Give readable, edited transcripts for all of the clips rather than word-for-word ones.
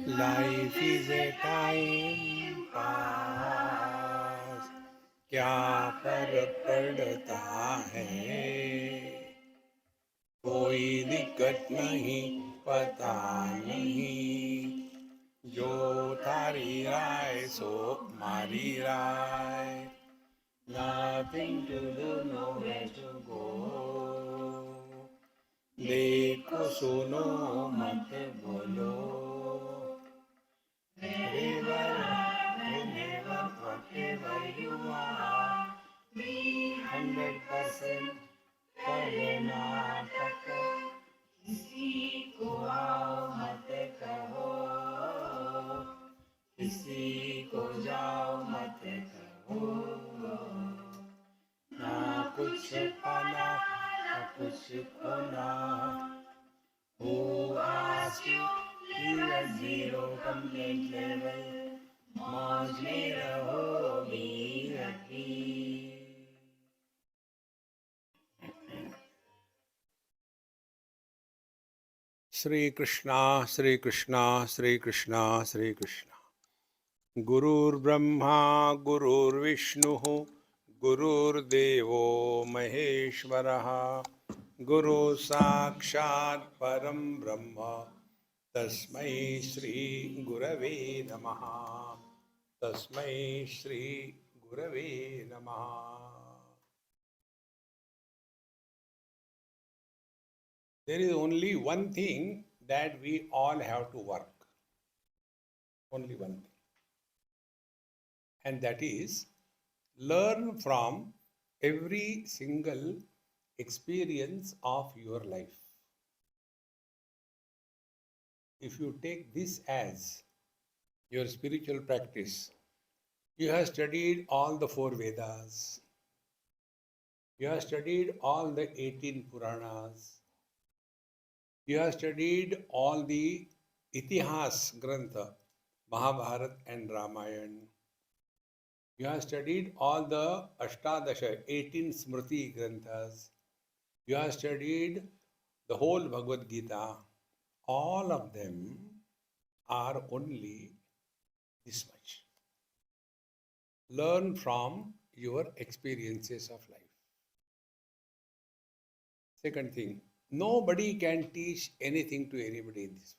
Life is a time pass, क्या फर्क पड़ता है, कोई दिक्कत नहीं, पता नहीं, जो थारी राय सो मारी राय, nothing to do, nowhere to go, देखो सुनो मत बोलो, whenever, whatever you are, be 100% Karnataka, किसी को आओ मत कहो, किसी को जाओ मत कहो, ना कुछ पाना ना कुछ खोना, who asked you, leave at zero complaint level, मौज में रहो, be happy. Shri Krishna, Shri Krishna, Shri Krishna, Shri Krishna. Gurur Brahma, Gurur Vishnu, Gurur Devo Maheshwaraha, Guru Sakshat Param Brahma, Tasmai Shri Gurave Namaha, Tasmai Shri Gurave Namaha. There is only one thing that we all have to work. Only one thing. And that is learn from every single experience of your life. If you take this as your spiritual practice, you have studied all the 4 Vedas, you have studied all the 18 Puranas, you have studied all the Itihas Grantha, Mahabharata and Ramayana. You have studied all the Ashtadasha, 18 Smriti Granthas. You have studied the whole Bhagavad Gita. All of them are only this much. Learn from your experiences of life. Second thing, nobody can teach anything to anybody in this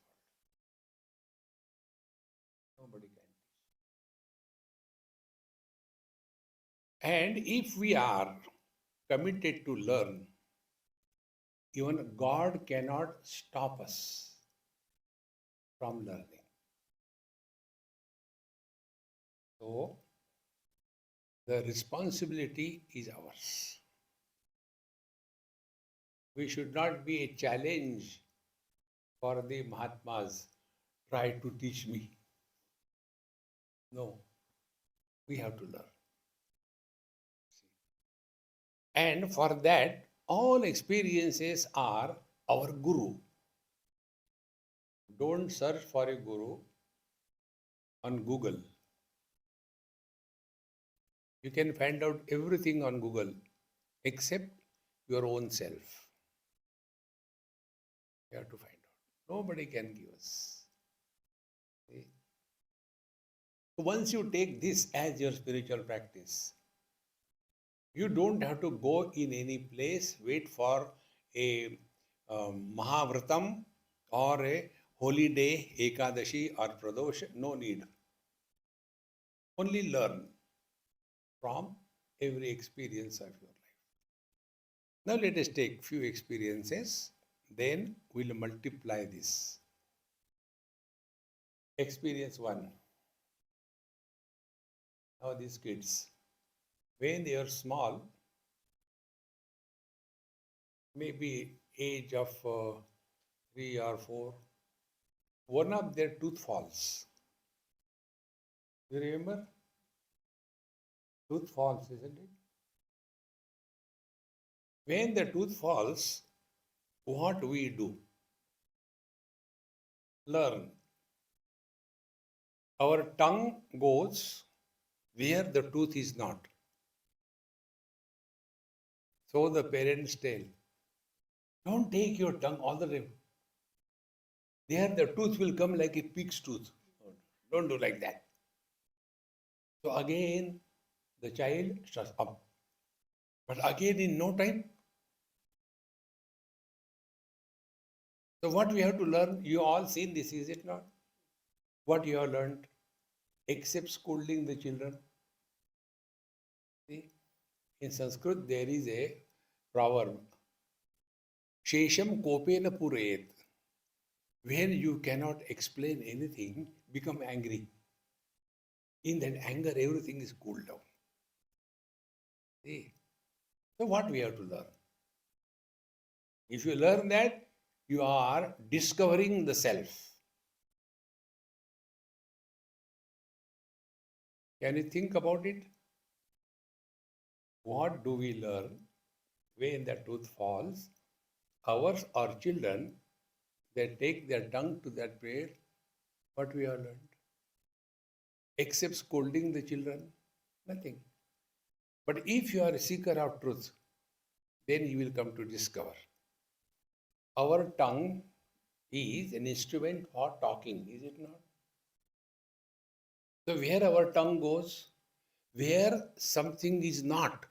world. Nobody can. And if we are committed to learn, even God cannot stop us from learning. So, the responsibility is ours. We should not be a challenge for the Mahatmas, try to teach me. No, we have to learn. And for that, all experiences are our guru. Don't search for a guru on Google. You can find out everything on Google except your own self. You have to find out. Nobody can give us. See? Once you take this as your spiritual practice, you don't have to go in any place, wait for a Mahavratam or a holy day, Ekadashi or Pradosh. No need. Only learn from every experience of your life. Now let us take few experiences, then we'll multiply this. Experience 1. Now these kids, when they are small, maybe age of 3 or 4, one of their tooth falls. You remember? Tooth falls, isn't it? When the tooth falls, what we do? Learn. Our tongue goes where the tooth is not. So the parents tell, don't take your tongue all the way. There the tooth will come like a pig's tooth. Don't do like that. So again, the child shuts up. But again, in no time. So what we have to learn, you all seen this, is it not? What you have learned, except scolding the children. See, in Sanskrit there is a proverb, Shesham kopena purayet. When you cannot explain anything, become angry. In that anger, everything is cooled down. See? So what we have to learn? If you learn that, you are discovering the self. Can you think about it? What do we learn when the tooth falls? Ours or children, they take their tongue to that prayer. What we have learned? Except scolding the children, nothing. But if you are a seeker of truth, then you will come to discover. Our tongue is an instrument for talking, is it not? So where our tongue goes, where something is not,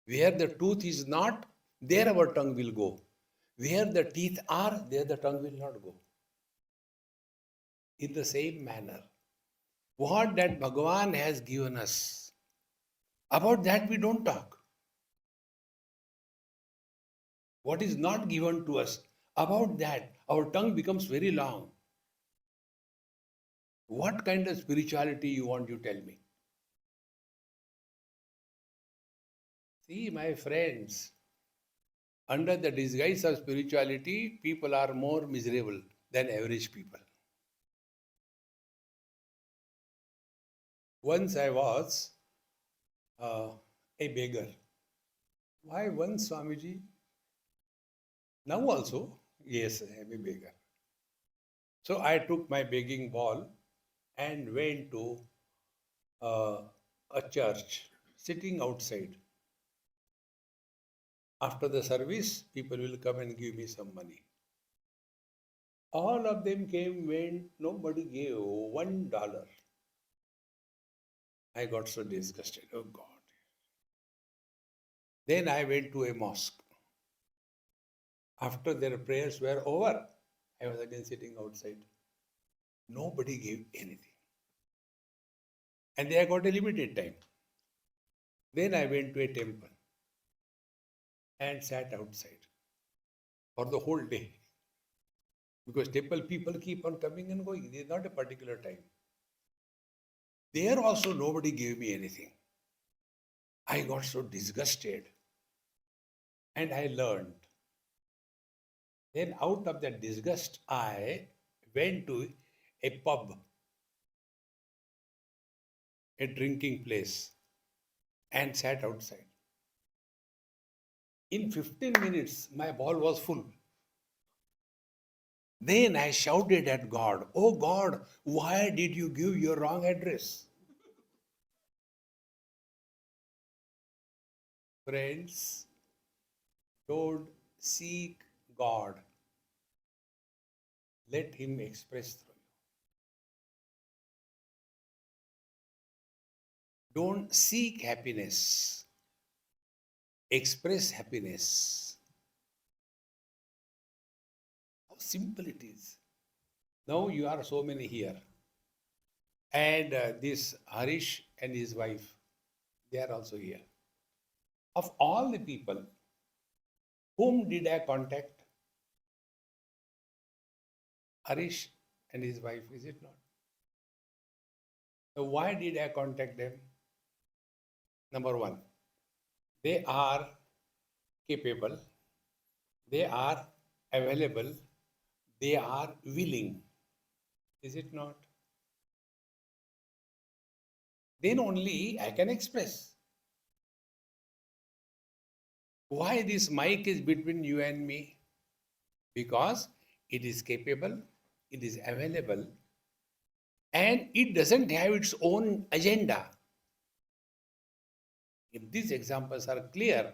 where the tooth is not, there our tongue will go. Where the teeth are, there the tongue will not go. In the same manner, what that Bhagavan has given us, about that we don't talk. What is not given to us, about that our tongue becomes very long. What kind of spirituality you want, you tell me? See, my friends, under the disguise of spirituality, people are more miserable than average people. Once I was a beggar. Why once, Swamiji? Now also, yes, I am a beggar. So I took my begging ball and went to a church, sitting outside. After the service, people will come and give me some money. All of them came, went, nobody gave $1. I got so disgusted. Oh God. Then I went to a mosque. After their prayers were over, I was again sitting outside. Nobody gave anything. And they got a limited time. Then I went to a temple and sat outside for the whole day. Because temple people keep on coming and going. There is not a particular time. There also nobody gave me anything. I got so disgusted. And I learned. Then out of that disgust, I went to a pub, a drinking place, and sat outside. In 15 minutes, my ball was full. Then I shouted at God, "Oh God, why did you give your wrong address?" Friends, don't seek God. Let Him express through you. Don't seek happiness. Express happiness. How simple it is. Now you are so many here. And this Harish and his wife, they are also here. Of all the people, whom did I contact? Harish and his wife, is it not? So why did I contact them? Number one, they are capable, they are available, they are willing. Is it not? Then only I can express. Why this mic is between you and me? Because it is capable, it is available, and it doesn't have its own agenda. If these examples are clear,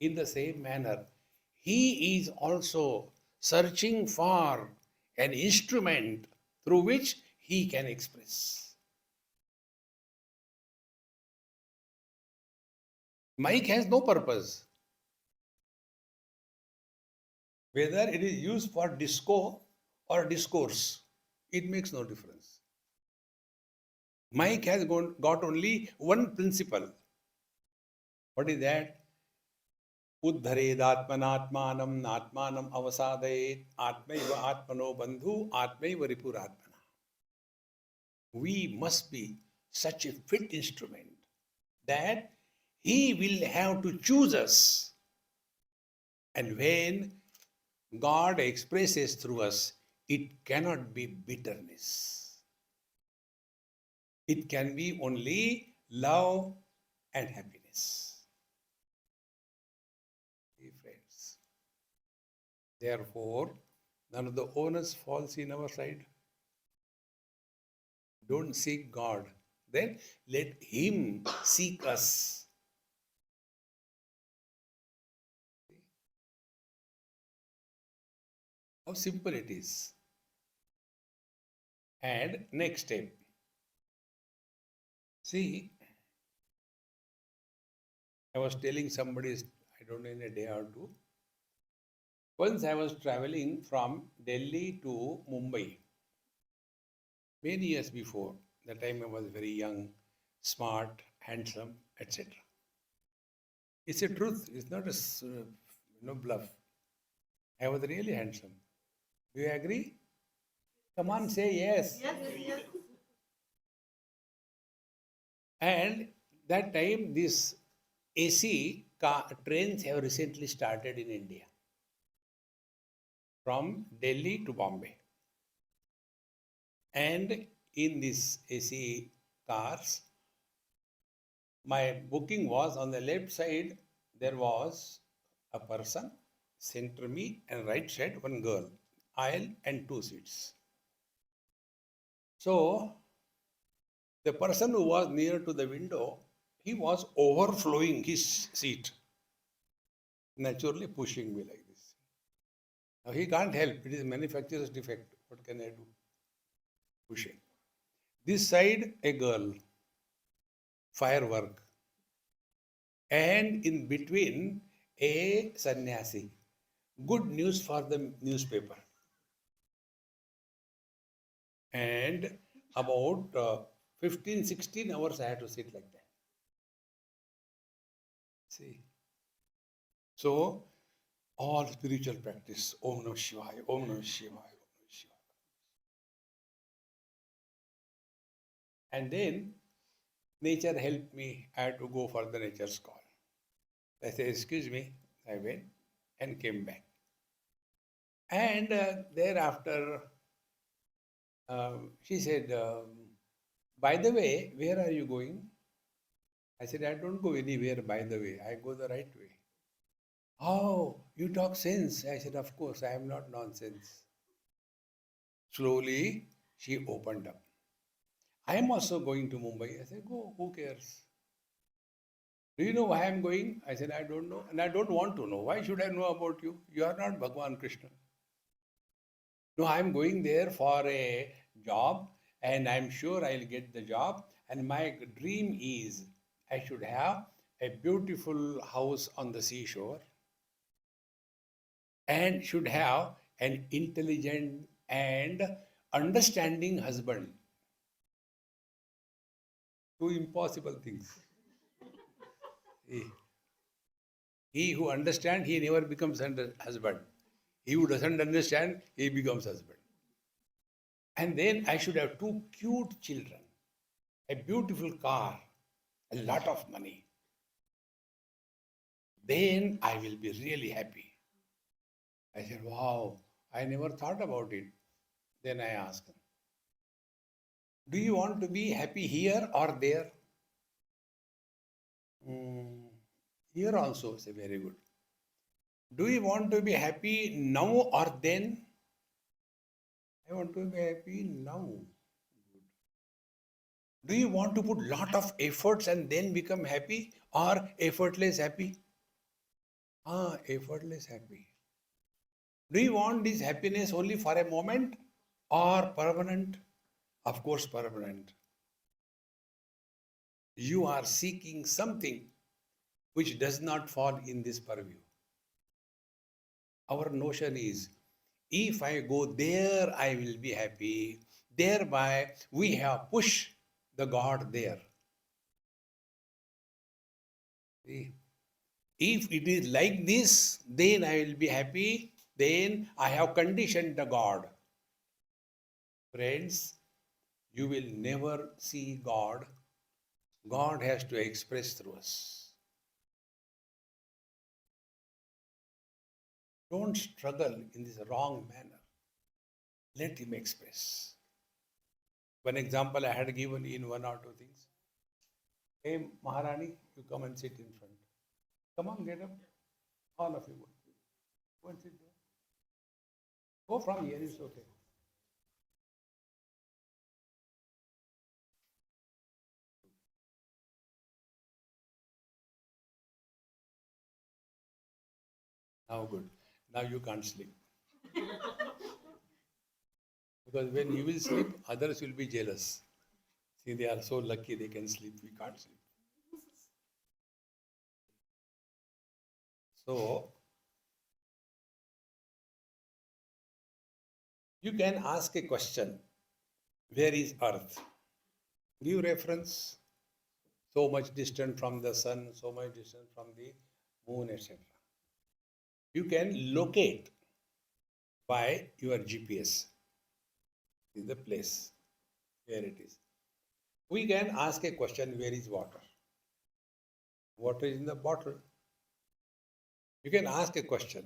in the same manner, he is also searching for an instrument through which he can express. Mic has no purpose. Whether it is used for disco or discourse, it makes no difference. Mic has got only one principle. What is that? Uddhared atmanatmanam natmanam avasadayet atmaiva atmano bandhu atmaiva ripuratmana. We must be such a fit instrument that he will have to choose us. And when God expresses through us, it cannot be bitterness. It can be only love and happiness. Dear friends, therefore, none of the onus falls in our side. Don't seek God. Then let Him seek us. How simple it is. And next step. See, I was telling somebody, I don't know, in a day or two. Once I was traveling from Delhi to Mumbai. Many years before. That time I was very young, smart, handsome, etc. It's a truth. It's not a bluff. I was really handsome. Do you agree? Come on, say yes. Yes. And that time, this AC trains have recently started in India from Delhi to Bombay. And in this AC cars, my booking was on the left side, there was a person, center me, and right side one girl, aisle and 2 seats. So, the person who was near to the window, he was overflowing his seat, naturally pushing me like this. Now, he can't help, it is a manufacturer's defect. What can I do? Pushing. This side, a girl, firework, and in between, a sannyasi. Good news for the newspaper. And about 15, 16 hours I had to sit like that. See. So, all spiritual practice, Om Namah Shivaya, Om Namah Shivaya, Om Namah Shivaya. And then, nature helped me. I had to go for the nature's call. I said, excuse me. I went and came back. And thereafter, she said, by the way, where are you going? I said, I don't go anywhere by the way. I go the right way. Oh, you talk sense. I said, of course, I am not nonsense. Slowly, she opened up. I am also going to Mumbai. I said, go, who cares? Do you know why I am going? I said, I don't know. And I don't want to know. Why should I know about you? You are not Bhagwan Krishna. No, I am going there for a job and I am sure I will get the job. And my dream is I should have a beautiful house on the seashore and should have an intelligent and understanding husband. Two impossible things. He who understands, he never becomes husband. He who doesn't understand, he becomes husband. And then I should have 2 cute children, a beautiful car, a lot of money. Then I will be really happy. I said, wow, I never thought about it. Then I asked him, do you want to be happy here or there? Here also, say very good. Do you want to be happy now or then? I want to be happy now. Do you want to put lot of efforts and then become happy or effortless happy? Effortless happy. Do you want this happiness only for a moment or permanent? Of course, permanent. You are seeking something which does not fall in this purview. Our notion is, if I go there, I will be happy. Thereby, we have pushed the God there. See? If it is like this, then I will be happy. Then I have conditioned the God. Friends, you will never see God. God has to express through us. Don't struggle in this wrong manner. Let Him express. One example I had given in one or two things. Hey, Maharani, you come and sit in front. Come on, get up. All of you go. Go and sit there. Go from here, it's okay. Now good. Now you can't sleep. Because when you will sleep, others will be jealous. See, they are so lucky they can sleep. We can't sleep. So, you can ask a question. Where is Earth? Give reference. So much distant from the sun, so much distant from the moon, etc. You can locate by your GPS. This is the place where it is. We can ask a question, where is water? Water is in the bottle. You can ask a question,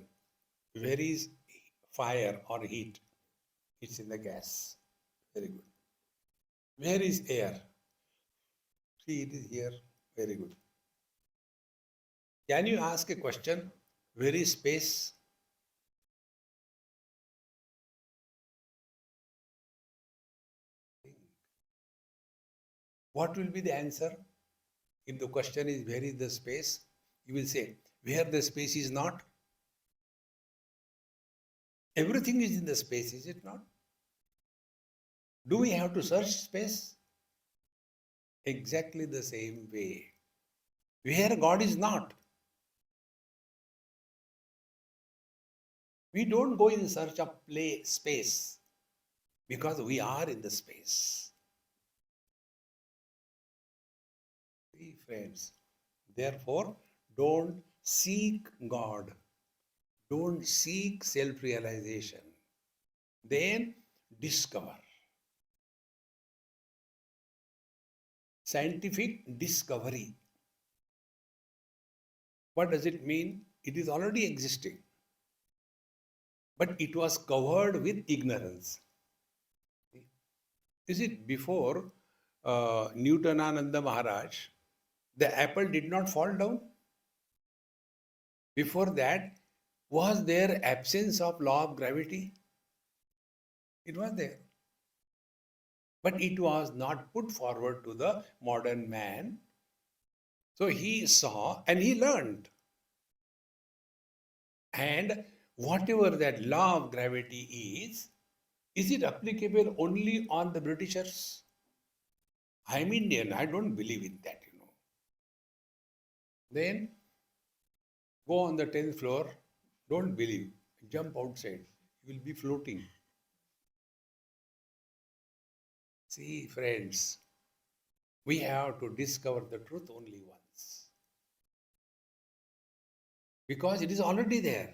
where is fire or heat? It's in the gas. Very good. Where is air? See, it is here. Very good. Can you ask a question, where is space? What will be the answer? If the question is, where is the space? You will say, where the space is not? Everything is in the space, is it not? Do we have to search space? Exactly the same way. Where God is not. We don't go in search of space because we are in the space. See, friends, therefore, don't seek God. Don't seek self-realization. Then discover. Scientific discovery. What does it mean? It is already existing. But it was covered with ignorance. Is it before Newtonananda Maharaj, the apple did not fall down? Before that, was there absence of law of gravity? It was there. But it was not put forward to the modern man. So he saw and he learned. And whatever that law of gravity is it applicable only on the Britishers? I'm Indian, I don't believe in that, Then go on the 10th floor, don't believe, jump outside, you will be floating. See, friends, we have to discover the truth only once. Because it is already there.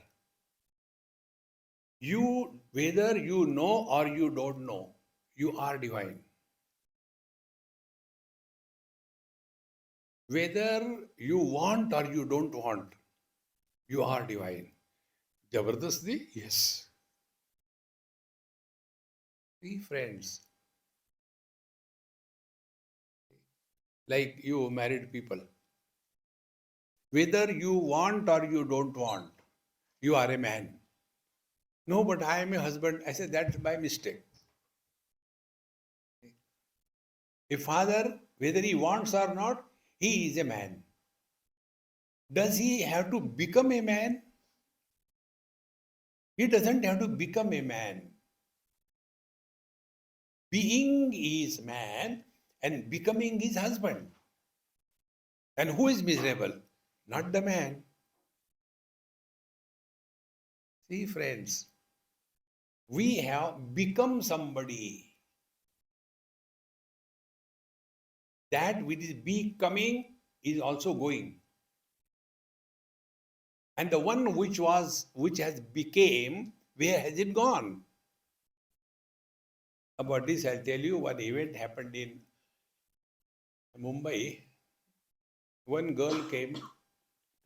You, whether you know or you don't know, you are divine. Whether you want or you don't want, you are divine. Jabardasti? Yes. See, friends, like you married people, whether you want or you don't want, you are a man. No, but I am a husband. I said, that's by mistake. A father, whether he wants or not, he is a man. Does he have to become a man? He doesn't have to become a man. Being is man and becoming is husband. And who is miserable? Not the man. See, friends, we have become somebody. That which is becoming is also going. And the one which has became, where has it gone? About this, I'll tell you one event happened in Mumbai. One girl came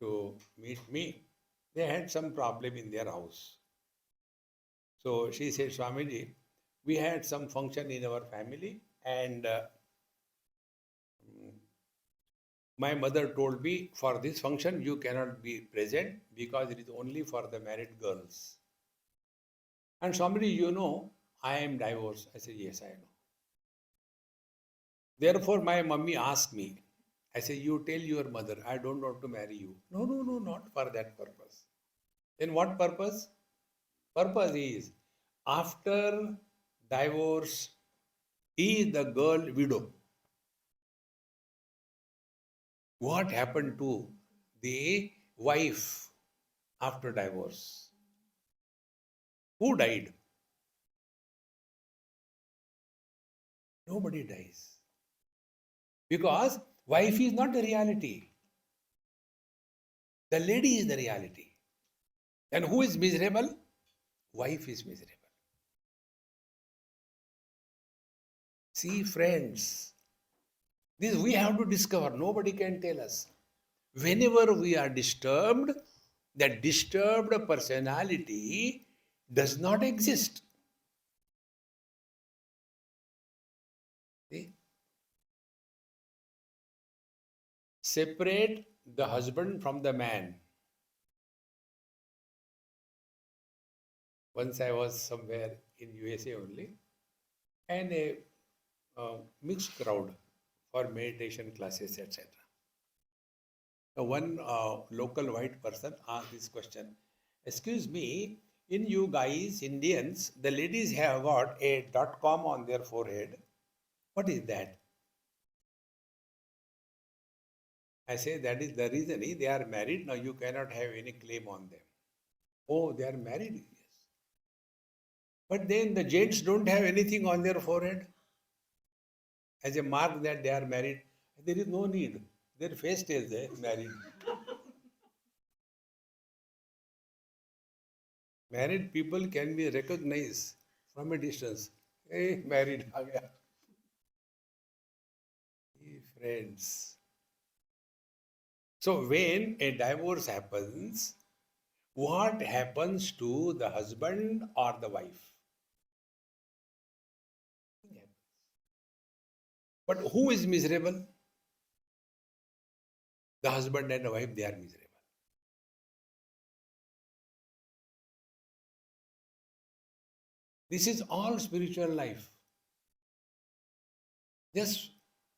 to meet me. They had some problem in their house. So she said, Swamiji, we had some function in our family, and my mother told me for this function you cannot be present because it is only for the married girls. And Swamiji, you know, I am divorced. I said, yes, I know. Therefore, my mummy asked me, I said, you tell your mother, I don't want to marry you. No, no, no, not for that purpose. Then what purpose? Purpose is, after divorce, is the girl widow. What happened to the wife after divorce? Who died? Nobody dies. Because wife is not the reality. The lady is the reality. And who is miserable? Wife is miserable. See, friends, this we have to discover. Nobody can tell us. Whenever we are disturbed, that disturbed personality does not exist. See? Separate the husband from the man. Once I was somewhere in USA only, and a mixed crowd for meditation classes, etc. One local white person asked this question, excuse me, in you guys, Indians, the ladies have got a .com on their forehead. What is that? I say that is the reason they are married. Now you cannot have any claim on them. Oh, they are married? Yes. But then the gents don't have anything on their forehead as a mark that they are married. There is no need. Their face tells they are married. Married people can be recognized from a distance. Hey, married. aa gaya. Hey, friends. So when a divorce happens, what happens to the husband or the wife? But who is miserable? The husband and the wife, they are miserable. This is all spiritual life. Just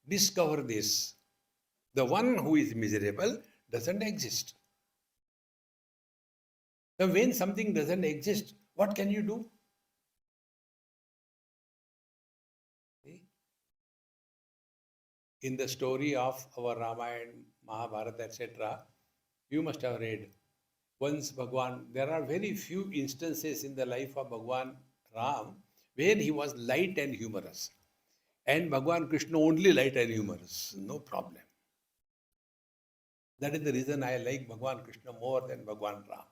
discover this. The one who is miserable doesn't exist. Now, when something doesn't exist, what can you do? See? In the story of our Ramayana, Mahabharata, etc., you must have read. Once Bhagwan, there are very few instances in the life of Bhagwan Ram where he was light and humorous. And Bhagwan Krishna only light and humorous, no problem. That is the reason I like Bhagwan Krishna more than Bhagwan Ram.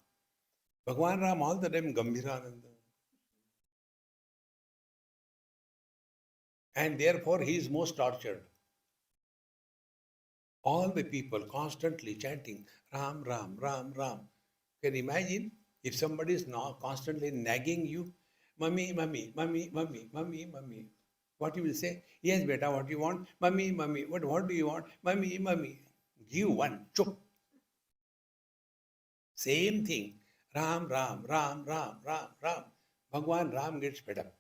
Bhagwan Ram all the time Gambhirananda. And therefore he is most tortured. All the people constantly chanting Ram, Ram, Ram, Ram. Can you imagine if somebody is now constantly nagging you, Mummy, Mummy, Mummy, Mummy, Mummy, Mummy. What you will say? Yes, beta, what you want? Mummy, Mummy. What do you want? Mummy, Mummy. Give one. Chup. Same thing. Ram, Ram, Ram, Ram, Ram, Ram. Bhagwan Ram gets fed up.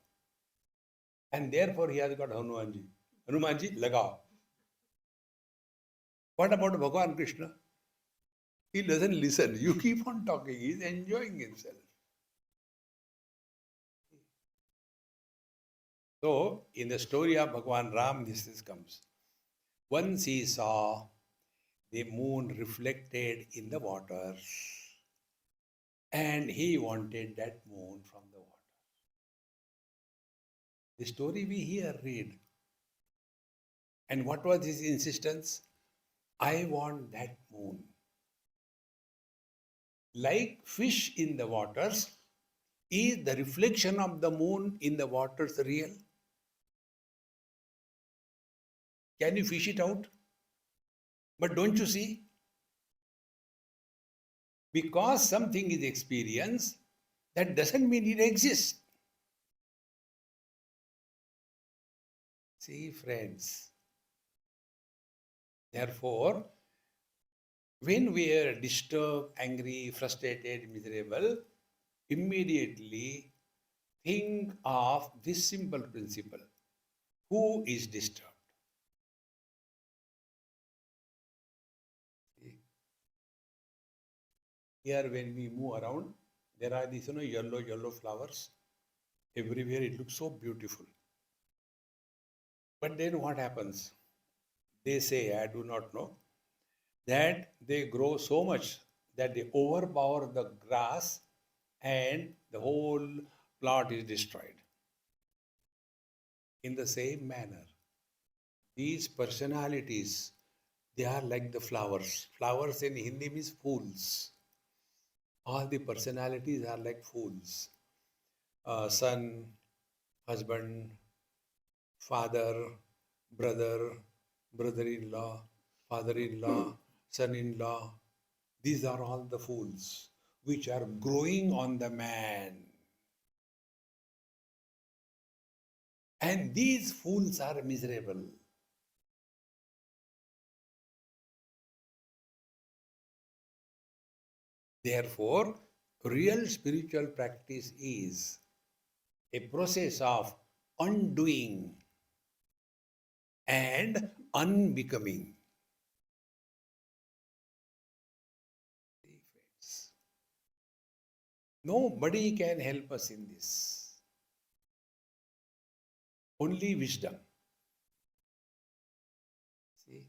And therefore he has got Hanumanji. Hanumanji, lagao. What about Bhagwan Krishna? He doesn't listen. You keep on talking. He's enjoying himself. So, in the story of Bhagwan Ram, this comes. Once he saw the moon reflected in the water, and he wanted that moon from the water. The story we hear, read. And what was his insistence? I want that moon. Like fish in the waters, is the reflection of the moon in the waters real? Can you fish it out? But don't you see? Because something is experienced, that doesn't mean it exists. See, friends. Therefore, when we are disturbed, angry, frustrated, miserable, immediately think of this simple principle. Who is disturbed? Here when we move around, there are these yellow flowers. Everywhere it looks so beautiful. But then what happens? They say, I do not know, that they grow so much that they overpower the grass and the whole plot is destroyed. In the same manner, these personalities, they are like the flowers. Flowers in Hindi means fools. All the personalities are like fools. Son, husband, father, brother, brother-in-law, father-in-law, son-in-law. These are all the fools which are growing on the man. And these fools are miserable. Therefore, real spiritual practice is a process of undoing and unbecoming. Nobody can help us in this. Only wisdom. See?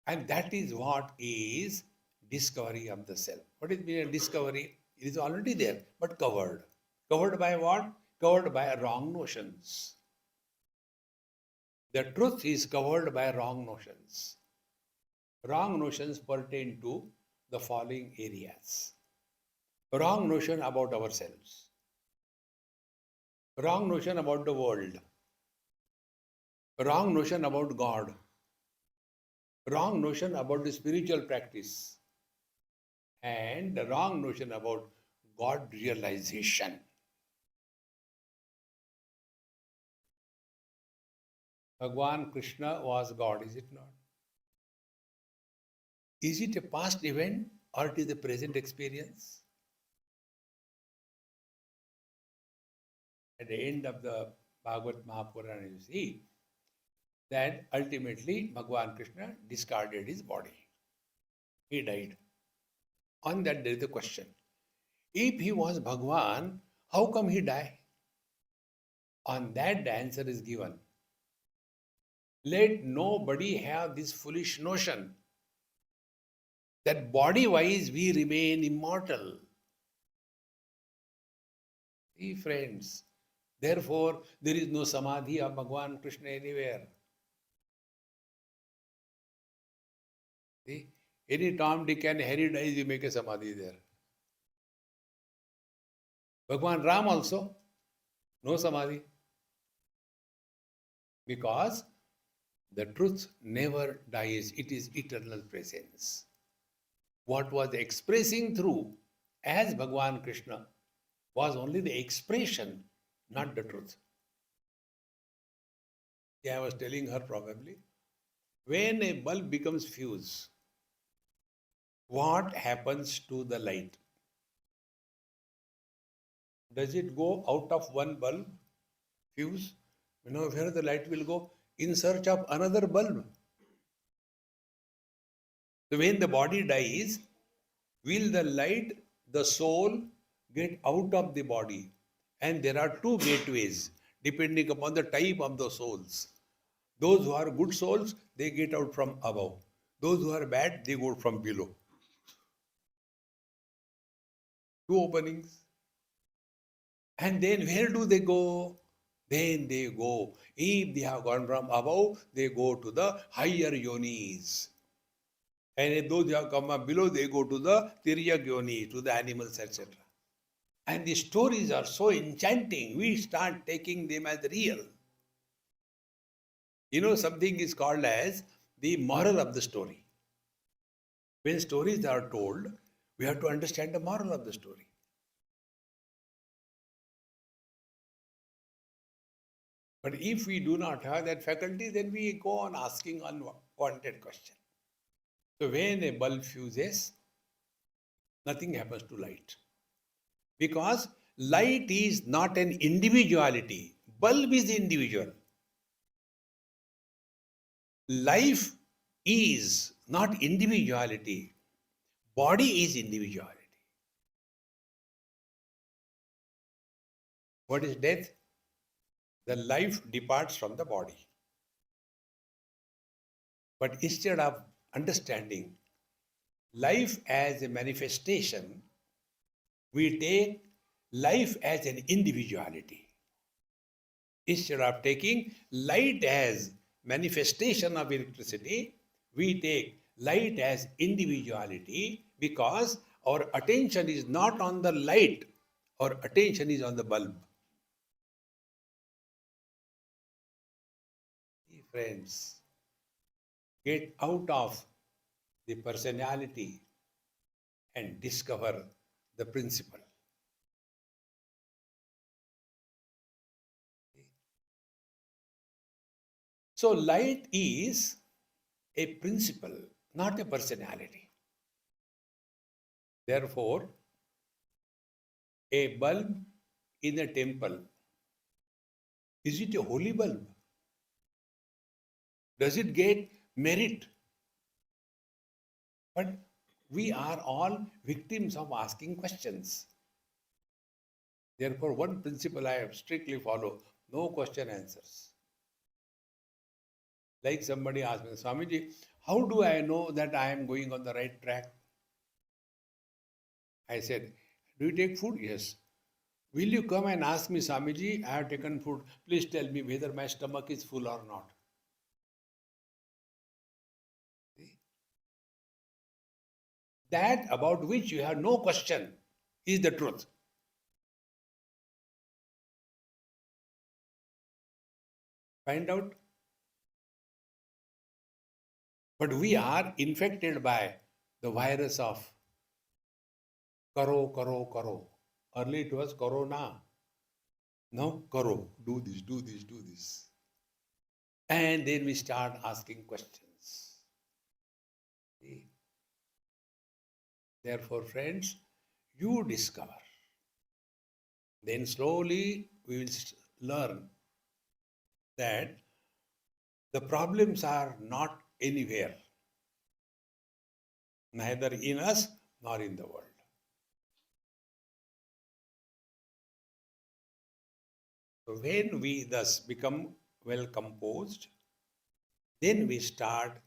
And that is what is discovery of the self. What is mean discovery? It is already there, but covered. Covered by what? Covered by wrong notions. The truth is covered by wrong notions. Wrong notions pertain to the following areas. Wrong notion about ourselves. Wrong notion about the world. Wrong notion about God. Wrong notion about the spiritual practice. And the wrong notion about God realization. Bhagwan Krishna was God, is it not? Is it a past event or it is a present experience? At the end of the Bhagavad Mahapurana, you see that ultimately Bhagwan Krishna discarded his body. He died. On that there is the question. If he was Bhagwan, how come he died? On that the answer is given. Let nobody have this foolish notion that body-wise we remain immortal. See, friends, therefore there is no samadhi of Bhagwan Krishna anywhere. See, any Tom, Dick and Harry dies, you make a samadhi there. Bhagwan Ram also, no samadhi. Because the truth never dies, it is eternal presence. What was expressing through as Bhagwan Krishna was only the expression, not the truth. Yeah, I was telling her probably, when a bulb becomes fuse, what happens to the light? Does it go out of one bulb, fuse? You know where the light will go? In search of another bulb. So when the body dies, will the light, the soul, get out of the body And there are two gateways depending upon the type of the souls. Those who are good souls, they get out from above. Those who are bad, they go from below. Two openings. And then where do they go? Then they go. If they have gone from above, they go to the higher yonis. And if those who have come up below, they go to the Tiryak yoni, to the animals, etc. And the stories are so enchanting, we start taking them as real. You know, something is called as the moral of the story. When stories are told, we have to understand the moral of the story. But if we do not have that faculty, then we go on asking unwanted questions. So when a bulb fuses, nothing happens to light. Because light is not an individuality. Bulb is individual. Life is not individuality. Body is individuality. What is death? The life departs from the body. But instead of understanding life as a manifestation, we take life as an individuality. Instead of taking light as manifestation of electricity, we take light as individuality because our attention is not on the light, our attention is on the bulb. Friends, get out of the personality and discover the principle. So light is a principle, not a personality. Therefore, a bulb in a temple, is it a holy bulb? Does it get merit? But we are all victims of asking questions. Therefore, one principle I strictly follow, no question answers. Like somebody asked me, Swamiji, how do I know that I am going on the right track? I said, do you take food? Yes. Will you come and ask me, Swamiji, I have taken food. Please tell me whether my stomach is full or not. That about which you have no question is the truth. Find out. But we are infected by the virus of karo, karo, karo. Early it was corona. Now karo, do this, do this, do this. And then we start asking questions. See? Therefore, friends, you discover. Then slowly we will learn that the problems are not anywhere, neither in us nor in the world. So when we thus become well composed, then we start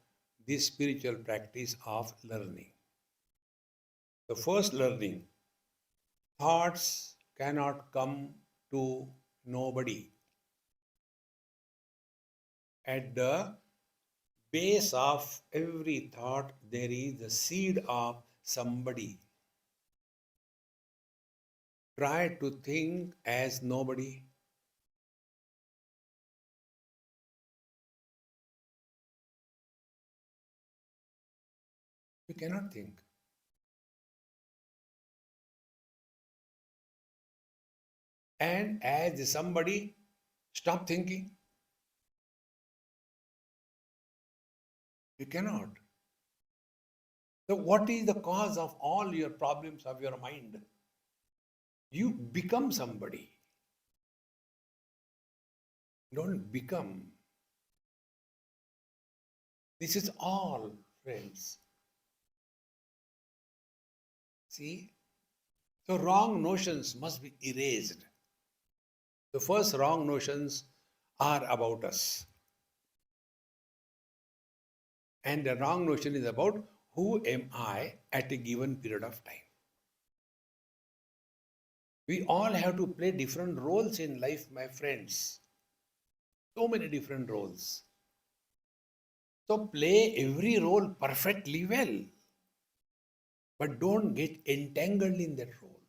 this spiritual practice of learning. The first learning, thoughts cannot come to nobody. At the base of every thought, there is the seed of somebody. Try to think as nobody. You cannot think. And as somebody, stop thinking. You cannot. So what is the cause of all your problems of your mind? You become somebody. Don't become. This is all, friends. See? So wrong notions must be erased. The first wrong notions are about us. And the wrong notion is about who am I at a given period of time. We all have to play different roles in life, my friends. So many different roles. So play every role perfectly well, but don't get entangled in that role.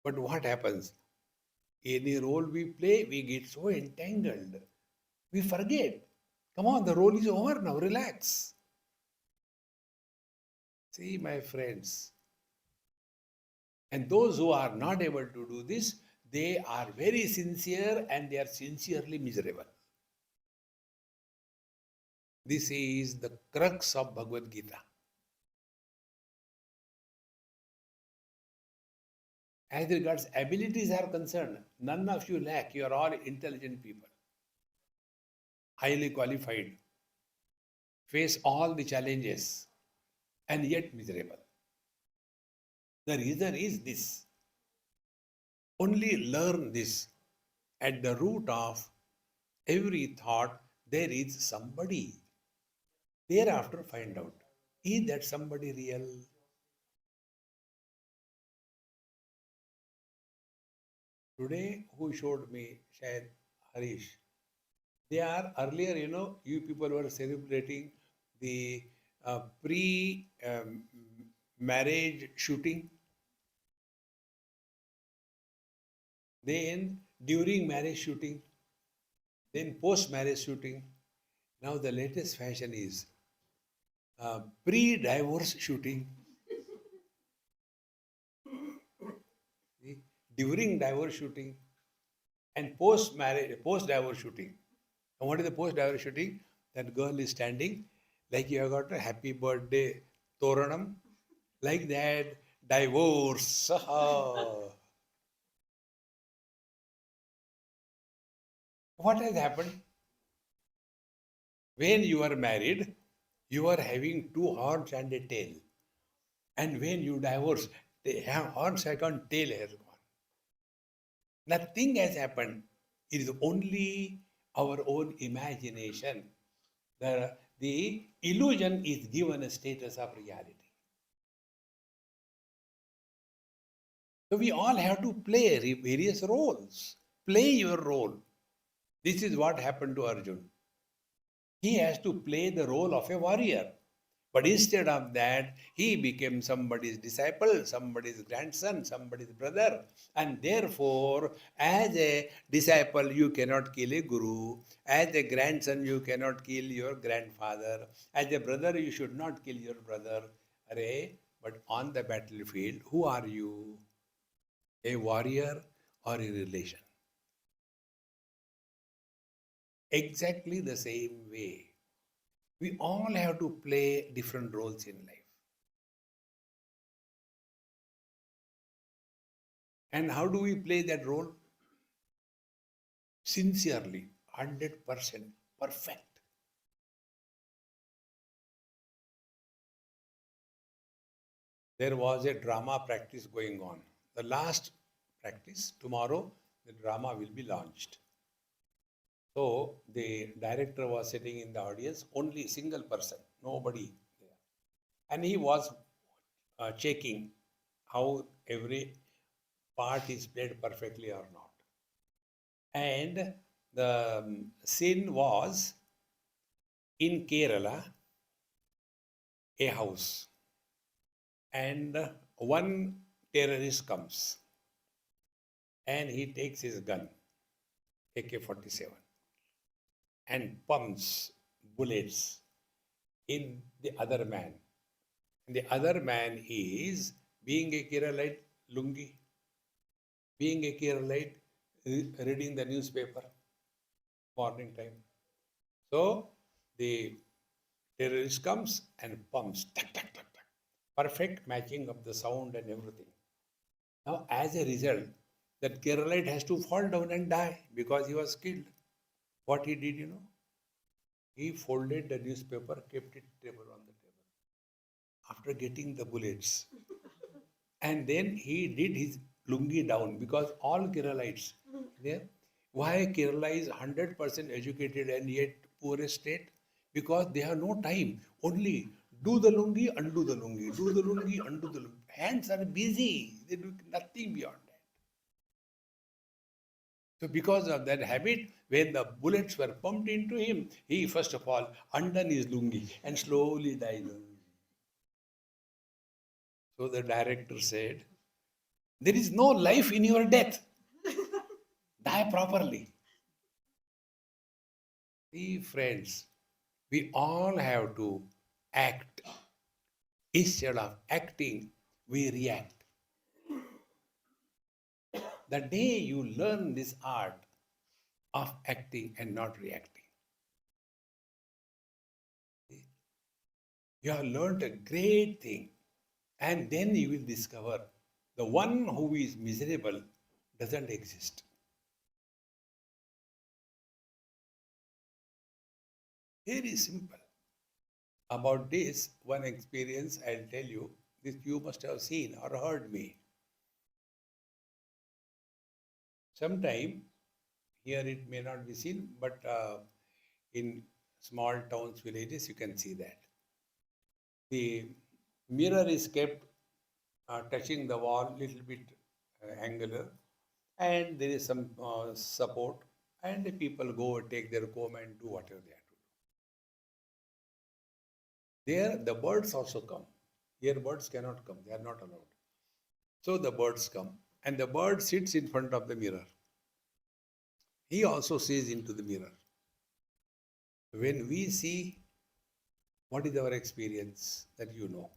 But what happens? Any role we play, we get so entangled. We forget. Come on, the role is over now. Relax. See, my friends. And those who are not able to do this, they are very sincere and they are sincerely miserable. This is the crux of Bhagavad Gita. As regards abilities are concerned, none of you lack. You are all intelligent people, highly qualified, face all the challenges, and yet miserable. The reason is this. Only learn this. At the root of every thought, there is somebody. Thereafter, find out, is that somebody real? Today, who showed me? Shayad Harish. They are earlier, you people were celebrating the pre-marriage shooting. Then during marriage shooting, then post-marriage shooting. Now the latest fashion is pre-divorce shooting. See? During divorce shooting and post-marriage, post-divorce shooting. And what is the post-divorce shooting? That girl is standing like you have got a happy birthday Toranam, like that, divorce. What has happened? When you are married, you are having two horns and a tail. And when you divorce, the horns have gone, tail has gone. Nothing has happened. It is only our own imagination. The illusion is given a status of reality. So we all have to play various roles. Play your role. This is what happened to Arjun. He has to play the role of a warrior. But instead of that, he became somebody's disciple, somebody's grandson, somebody's brother. And therefore, as a disciple, you cannot kill a guru. As a grandson, you cannot kill your grandfather. As a brother, you should not kill your brother. Array, but on the battlefield, who are you? A warrior or a relation? Exactly the same way. We all have to play different roles in life. And how do we play that role? Sincerely, 100% perfect. There was a drama practice going on. The last practice, tomorrow, the drama will be launched. So the director was sitting in the audience, only single person, nobody there. And he was checking how every part is played perfectly or not. And the scene was in Kerala, a house, and one terrorist comes and he takes his gun, AK-47, and pumps bullets in the other man. And the other man is, being a Keralite, lungi, being a Keralite, reading the newspaper, morning time. So the terrorist comes and pumps, tuck, tuck, tuck, tuck. Perfect matching of the sound and everything. Now, as a result, that Keralite has to fall down and die because he was killed. What he did, he folded the newspaper, kept it table on the table. After getting the bullets, And then he did his lungi down because all Keralites there. Why Kerala is 100% educated and yet poorest state? Because they have no time. Only do the lungi, undo the lungi, do the lungi, undo the lungi. Hands are busy. They do nothing beyond that. So because of that habit, when the bullets were pumped into him, he first of all undone his lungi and slowly died. So the director said, there is no life in your death. Die properly. See, friends, we all have to act. Instead of acting, we react. The day you learn this art of acting and not reacting, you have learned a great thing. And then you will discover the one who is miserable doesn't exist. Very simple. About this, one experience I'll tell you, this you must have seen or heard me. Sometime, here it may not be seen, but in small towns, villages, you can see that. The mirror is kept touching the wall, little bit angular, and there is some support, and the people go take their comb and do whatever they have to do. There, the birds also come. Here, birds cannot come; they are not allowed. So the birds come, and the bird sits in front of the mirror. He also sees into the mirror. When we see, what is our experience that you know?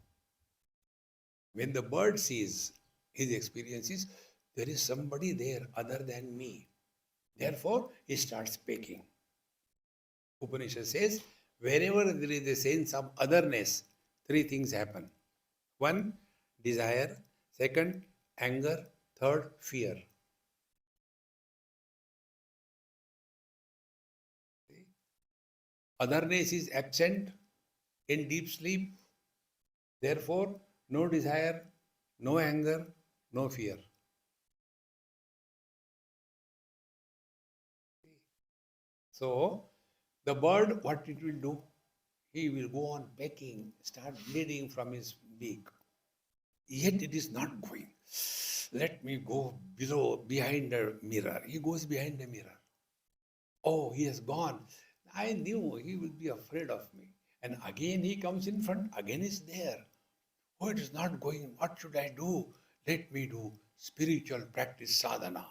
When the bird sees, his experience is there is somebody there other than me. Therefore, he starts speaking. Upanishad says, wherever there is a sense of otherness, three things happen. One, desire. Second, anger. Third, fear. Otherness is absent in deep sleep. Therefore, no desire, no anger, no fear. So, the bird, what it will do? He will go on pecking, start bleeding from his beak. Yet it is not going. Let me go behind the mirror. He goes behind the mirror. Oh, he has gone. I knew he will be afraid of me. And again he comes in front, again is there. Oh, it is not going. What should I do? Let me do spiritual practice sadhana.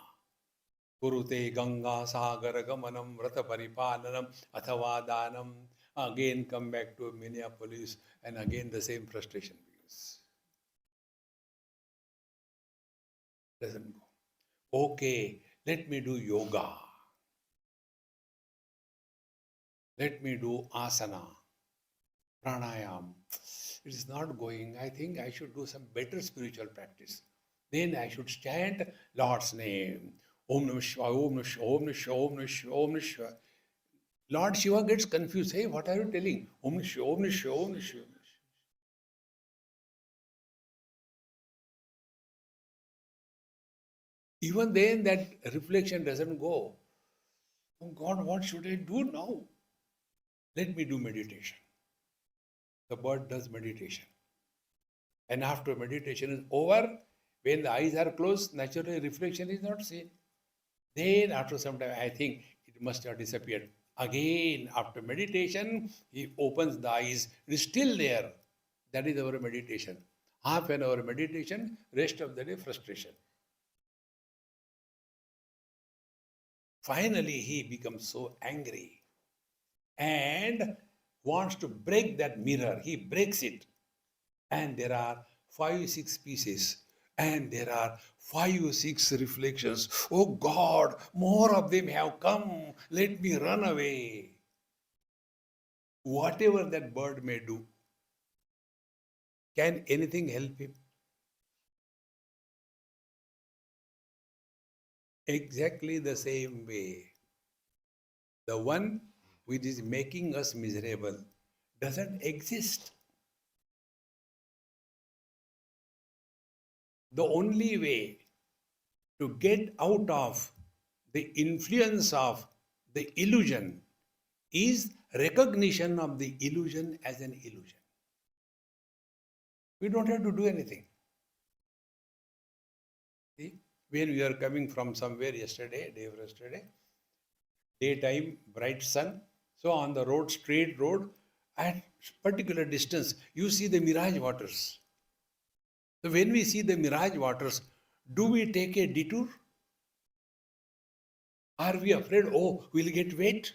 Kurute Ganga Sagar Gamanam Vrata Paripalanam Athava Danam. Again come back to Minneapolis and again the same frustration begins. Doesn't go. Okay, let me do yoga. Let me do asana, pranayam. It is not going. I think I should do some better spiritual practice. Then I should chant Lord's name. Om Namah Shivaya, Om Namah Shivaya, Om Namah Shivaya, Om Namah Shivaya, Om Namah Shivaya. Lord Shiva gets confused. Hey, what are you telling? Om Namah Shivaya, Om Namah Shivaya, Om Namah Shivaya. Even then, that reflection doesn't go. Oh God, what should I do now? Let me do meditation. The bird does meditation. And after meditation is over, when the eyes are closed, naturally reflection is not seen. Then after some time, I think it must have disappeared. Again, after meditation, he opens the eyes. It is still there. That is our meditation. Half an hour meditation, rest of the day frustration. Finally, he becomes so angry and wants to break that mirror. He breaks it. And there are 5, 6 pieces. And there are 5, 6 reflections. Oh God, more of them have come. Let me run away. Whatever that bird may do, can anything help him? Exactly the same way. The one which is making us miserable doesn't exist. The only way to get out of the influence of the illusion is recognition of the illusion as an illusion. We don't have to do anything. See, when we are coming from somewhere yesterday, day before yesterday, daytime, bright sun. So on the road, straight road, at particular distance, you see the mirage waters. So when we see the mirage waters, do we take a detour? Are we afraid, oh, we'll get wet?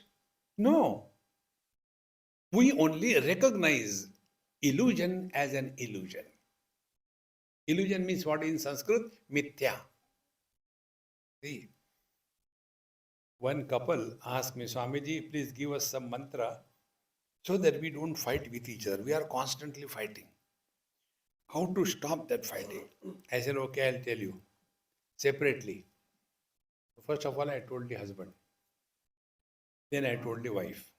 No. We only recognize illusion as an illusion. Illusion means what in Sanskrit? Mithya. See, one couple asked me, Swamiji, please give us some mantra so that we don't fight with each other. We are constantly fighting. How to stop that fighting? I said, okay, I'll tell you separately. First of all, I told the husband. Then I told the wife.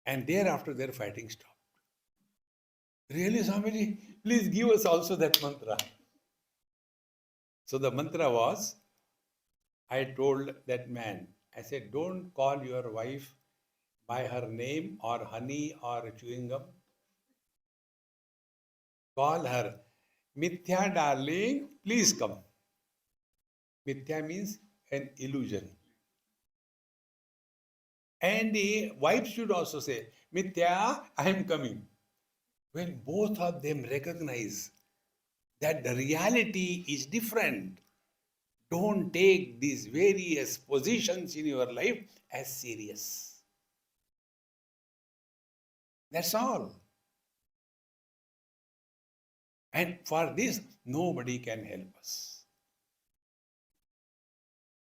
And thereafter, their fighting stopped. Really, Swamiji? Please give us also that mantra. So the mantra was, I told that man, I said, don't call your wife by her name or honey or chewing gum. Call her, Mithya darling, please come. Mithya means an illusion. And the wife should also say, Mithya, I am coming. When both of them recognize that the reality is different, don't take these various positions in your life as serious. That's all. And for this, nobody can help us.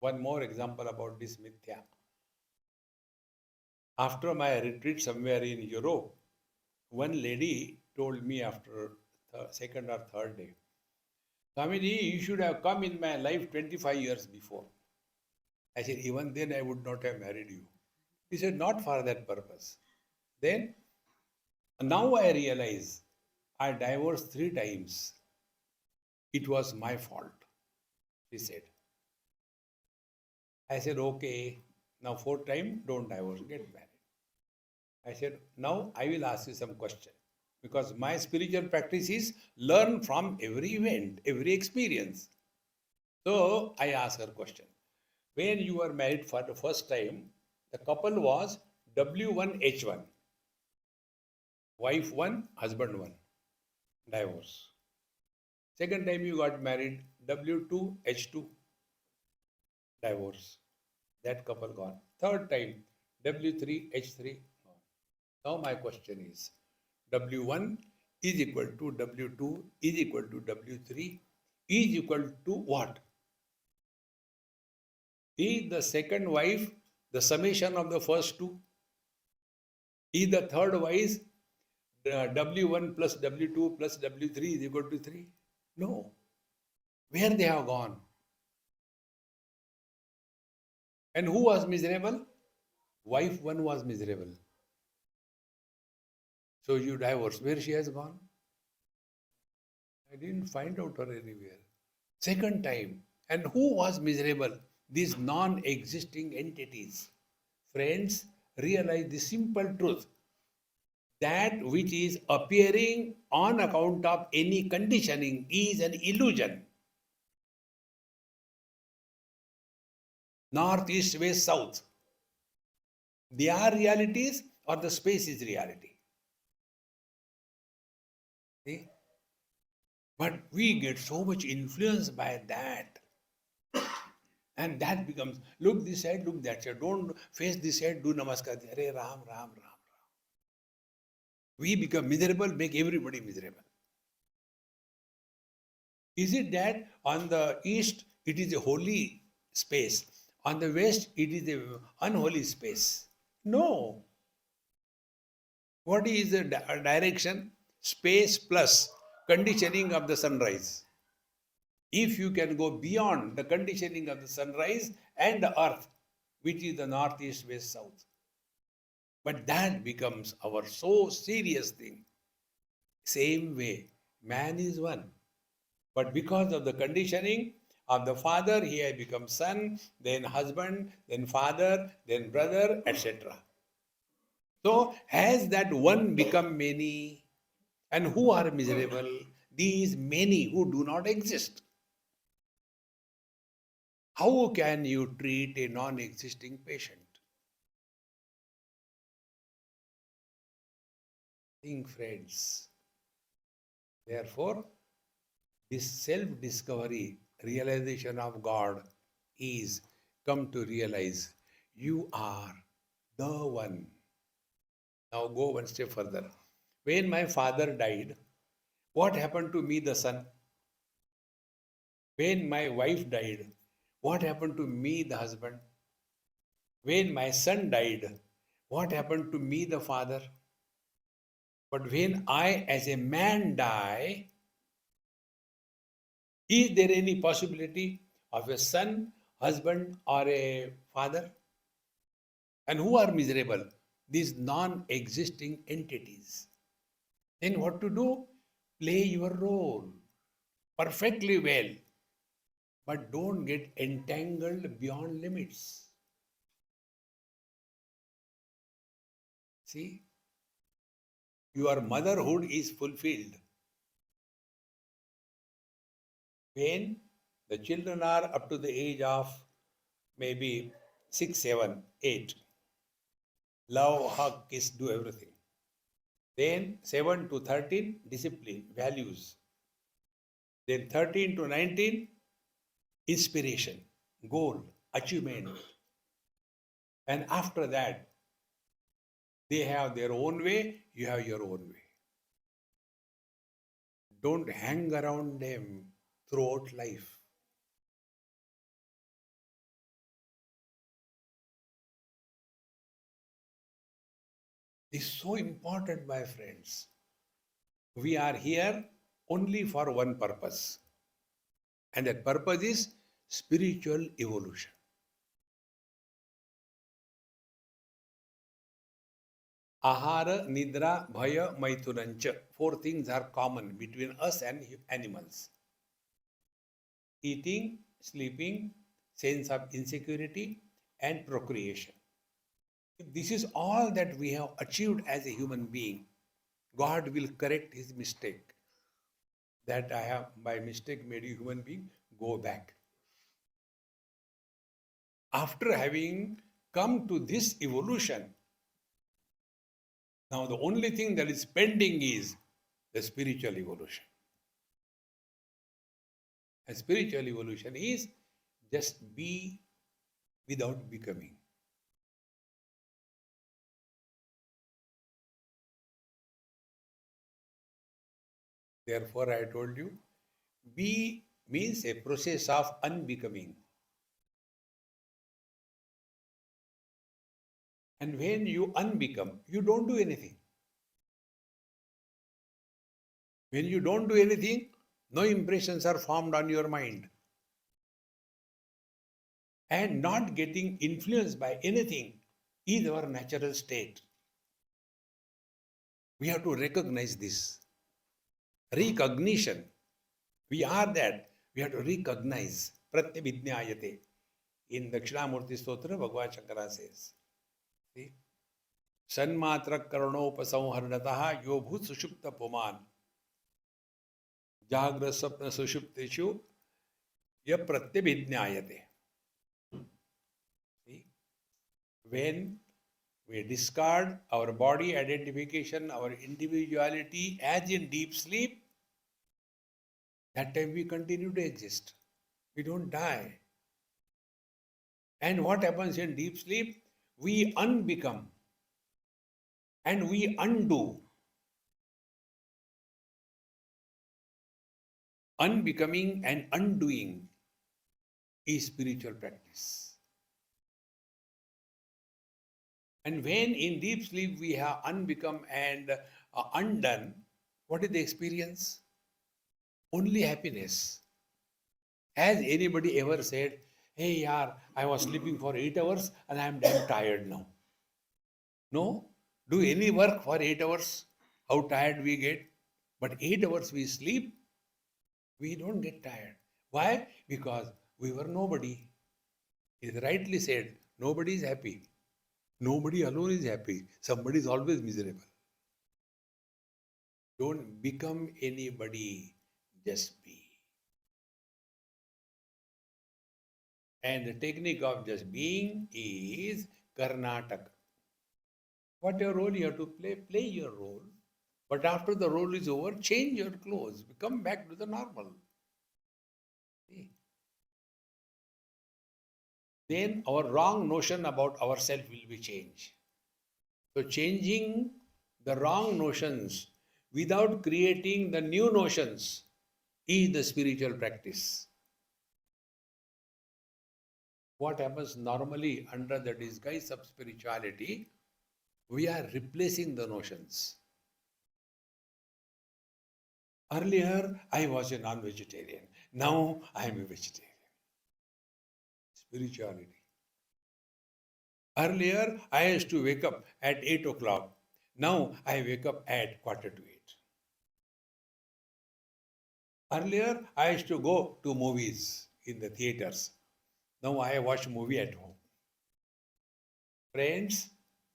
One more example about this mithya. After my retreat somewhere in Europe, one lady told me after the second or third day, Swamiji, you should have come in my life 25 years before. I said, even then I would not have married you. He said, not for that purpose. Then, now I realize I divorced 3 times. It was my fault, she said. I said, okay, now 4th time, don't divorce, get married. I said, now I will ask you some question. Because my spiritual practice is learn from every event, every experience. So I asked her question. When you were married for the first time, the couple was W1H1. Wife 1, husband 1. Divorce. Second time you got married, W2H2. Divorce. That couple gone. Third time, W3H3 gone. Now my question is, W1 is equal to W2 is equal to W3 is equal to what? Is the second wife the summation of the first two? Is the third wife W1 plus W2 plus W3 is equal to 3? No. Where they have gone? And who was miserable? Wife 1 was miserable. So you divorce. Where she has gone? I didn't find out her anywhere. Second time. And who was miserable? These non-existing entities. Friends, realize the simple truth. That which is appearing on account of any conditioning is an illusion. North, east, west, south. They are realities or the space is reality. See? But we get so much influenced by that. And that becomes, look this side, look that side. Don't face this side, do namaskar. Hare Ram, Ram, Ram, Ram. We become miserable, make everybody miserable. Is it that on the east, it is a holy space? On the west, it is an unholy space? No. What is the direction? Space plus conditioning of the sunrise. If you can go beyond the conditioning of the sunrise and the earth, which is the north, east, west, south. But that becomes our so serious thing. Same way, man is one. But because of the conditioning of the father, he has become son, then husband, then father, then brother, etc. So has that one become many? And who are miserable? These many who do not exist. How can you treat a non-existing patient? Think, friends. Therefore, this self-discovery, realization of God is come to realize you are the one. Now go one step further. When my father died, what happened to me, the son? When my wife died, what happened to me, the husband? When my son died, what happened to me, the father? But when I, as a man, die, is there any possibility of a son, husband, or a father? And who are miserable? These non existing entities. Then what to do? Play your role perfectly well, but don't get entangled beyond limits. See, your motherhood is fulfilled when the children are up to the age of maybe 6, 7, 8. Love, hug, kiss, do everything. Then 7 to 13, discipline, values. Then 13 to 19, inspiration, goal, achievement. And after that, they have their own way, you have your own way. Don't hang around them throughout life. It's so important, my friends. We are here only for one purpose, and that purpose is spiritual evolution. Ahara, Nidra, Bhaya, Maitunancha. Four things are common between us and animals. Eating, sleeping, sense of insecurity, and procreation. If this is all that we have achieved as a human being, God will correct his mistake. That I have by mistake made you human being, go back. After having come to this evolution, now the only thing that is pending is the spiritual evolution. And spiritual evolution is just be without becoming. Therefore, I told you, be means a process of unbecoming. And when you unbecome, you don't do anything. When you don't do anything, no impressions are formed on your mind. And not getting influenced by anything is our natural state. We have to recognize this. Recognition. We are that. We have to recognize. Pratyabhijnayate. In Dakshinamurti Stotra, Bhagavan Shankara says. See? Sanmatra karanopasauharnataha yo bhut sushupta puman. Jagra sapna sushupteshu ya pratyabhijnayate. See? When we discard our body identification, our individuality as in deep sleep, that time we continue to exist. We don't die. And what happens in deep sleep? We unbecome and we undo. Unbecoming and undoing is spiritual practice. And when in deep sleep we have unbecome and undone, what is the experience? Only happiness. Has anybody ever said, hey yaar, I was sleeping for 8 hours and I am damn tired now? No? Do any work for 8 hours? How tired we get? But 8 hours we sleep, We don't get tired. Why? Because we were nobody. It is rightly said, nobody is happy. Nobody alone is happy. Somebody is always miserable. Don't become anybody, just be. And the technique of just being is Karnataka. Whatever role you have to play, play your role. But after the role is over, change your clothes. Come back to the normal. See? Then our wrong notion about ourselves will be changed. So changing the wrong notions without creating the new notions is the spiritual practice. What happens normally under the disguise of spirituality, we are replacing the notions. Earlier, I was a non-vegetarian. Now, I am a vegetarian. Spirituality. Earlier, I used to wake up at 8 o'clock. Now, I wake up at quarter to 8. Earlier, I used to go to movies in the theaters. Now, I watch movie at home. Friends,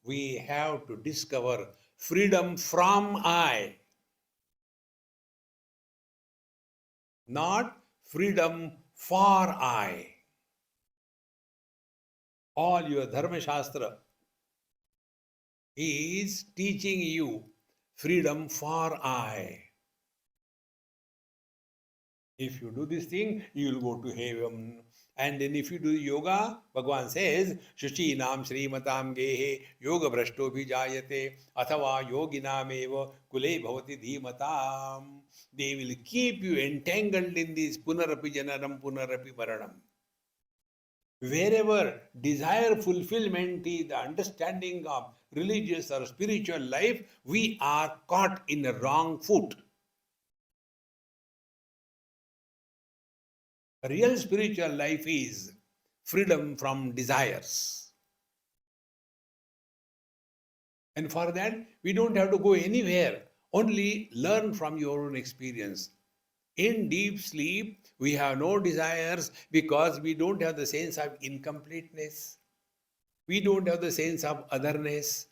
we have to discover freedom from I, not freedom for I. All your Dharma Shastra is teaching you freedom for I. If you do this thing, you will go to heaven. And then if you do yoga, Bhagavan says, Shuchi nam Srimatam gehe yoga brashto bhijayate athava yoginam eva kule bhavati dhimatam. They will keep you entangled in this punarapi janaram punarapi maranam. Wherever desire fulfillment is the understanding of religious or spiritual life, we are caught in a wrong foot. Real spiritual life is freedom from desires. And for that, we don't have to go anywhere. Only learn from your own experience. In deep sleep, we have no desires because we don't have the sense of incompleteness. We don't have the sense of otherness.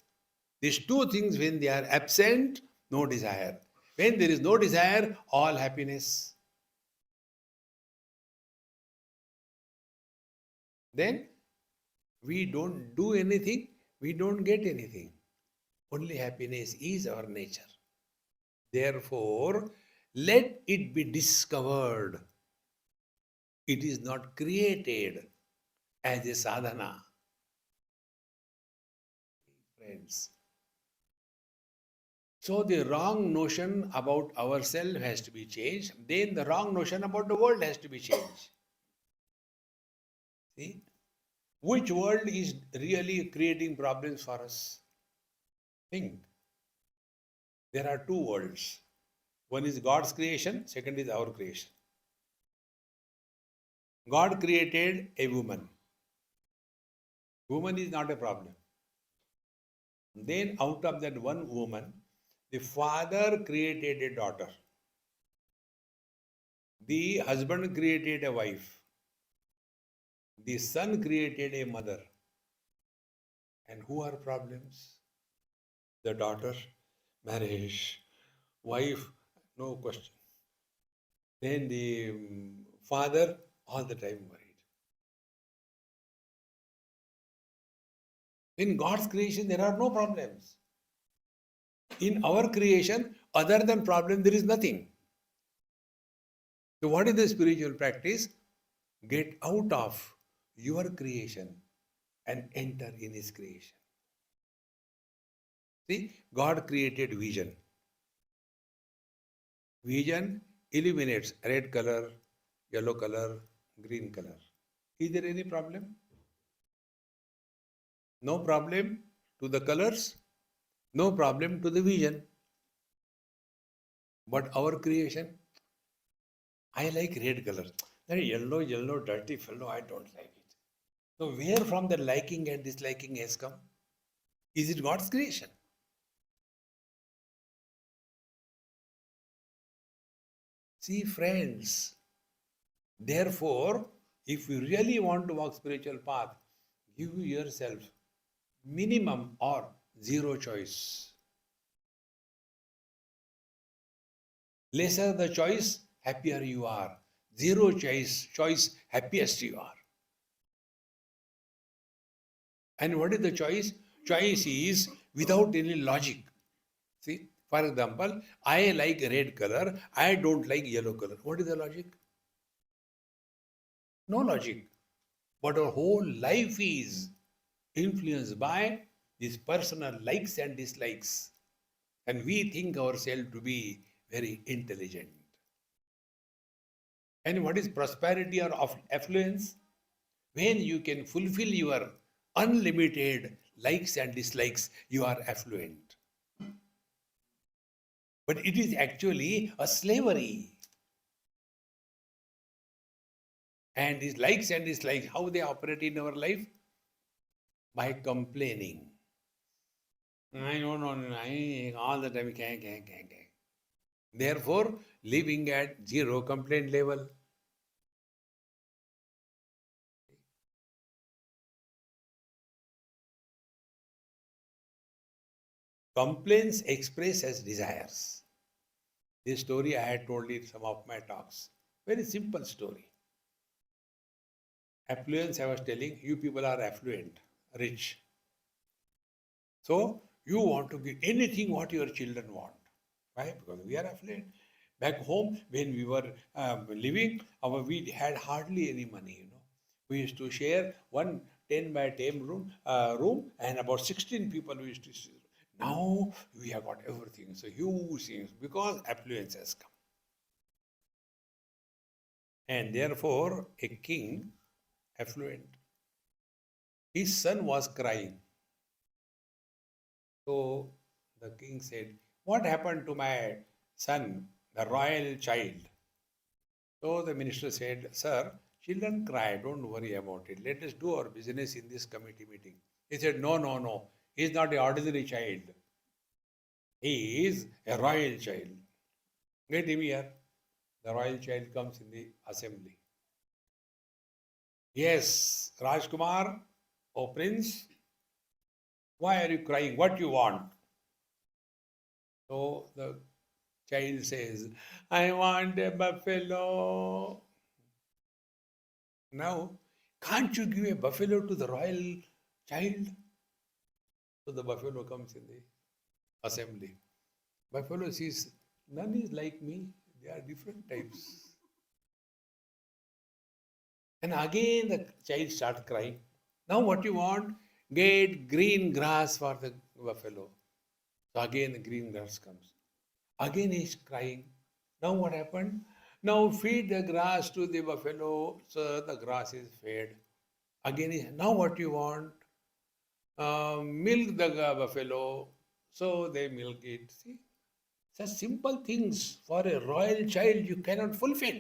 These two things, when they are absent, no desire. When there is no desire, all happiness. Then we don't do anything, we don't get anything. Only happiness is our nature. Therefore, let it be discovered. It is not created as a sadhana. Friends. So the wrong notion about ourselves has to be changed. Then the wrong notion about the world has to be changed. See? Which world is really creating problems for us? Think. There are two worlds. One is God's creation, second is our creation. God created a woman. Woman is not a problem. Then out of that one woman, the father created a daughter. The husband created a wife. The son created a mother. And who are problems? The daughter, marriage, wife, no question. Then the father, all the time worried. In God's creation, there are no problems. In our creation, other than problem, there is nothing. So what is the spiritual practice? Get out of your creation and enter in His creation. See, God created vision. Vision illuminates red color, yellow color, green color. Is there any problem? No problem to the colors, no problem to the vision. But our creation, I like red color. That yellow, dirty fellow, I don't like it. So where from the liking and disliking has come? Is it God's creation? See, friends, therefore, if you really want to walk spiritual path, give yourself minimum or zero choice. Lesser the choice, happier you are. Zero choice, happiest you are. And what is the choice? Choice is without any logic. See, for example, I like red color, I don't like yellow color. What is the logic? No logic. But our whole life is influenced by these personal likes and dislikes. And we think ourselves to be very intelligent. And what is prosperity or affluence? When you can fulfill your unlimited likes and dislikes, you are affluent. But it is actually a slavery. And these likes and dislikes, how they operate in our life? By complaining. I don't know, all the time, gang. Therefore, living at zero complaint level. Complaints express as desires. This story I had told in some of my talks. Very simple story. Affluence, I was telling, you people are affluent, rich. So you want to give anything what your children want. Why? Because we are affluent. Back home, when we were living, we had hardly any money. We used to share one 10 by 10 room, and about 16 people we used to share. Now we have got everything. So huge things because affluence has come. And therefore, a king, affluent, his son was crying. So the king said, "What happened to my son, the royal child?" So the minister said, "Sir, children cry, don't worry about it. Let us do our business in this committee meeting." He said, No. He is not an ordinary child. He is a royal child. Get him here. The royal child comes in the assembly. Yes, Rajkumar, oh prince, why are you crying? What you want? So the child says, I want a buffalo. Now, can't you give a buffalo to the royal child? So the buffalo comes in the assembly. Buffalo says, none is like me. They are different types. And again the child starts crying. Now what you want? Get green grass for the buffalo. So again the green grass comes. Again he is crying. Now what happened? Now feed the grass to the buffalo. So the grass is fed. Again, now what you want? Milk the buffalo. So they milk it. See? Such simple things for a royal child you cannot fulfill.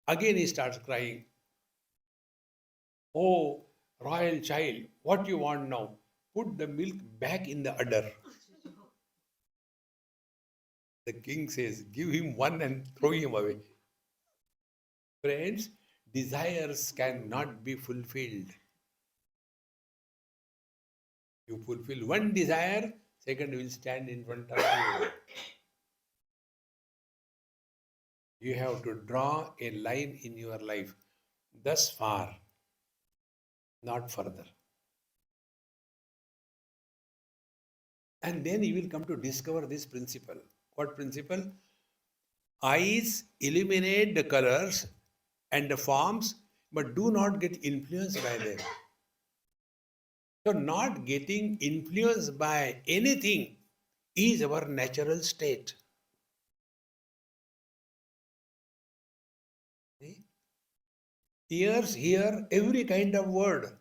Again he starts crying. Oh, royal child, what you want now? Put the milk back in the udder. The king says, give him one and throw him away. Friends, desires cannot be fulfilled. You fulfill one desire, second will stand in front of you. You have to draw a line in your life. Thus far, not further. And then you will come to discover this principle. What principle? Eyes illuminate the colors and the forms, but do not get influenced by them. So, not getting influenced by anything is our natural state. See? Ears hear every kind of word.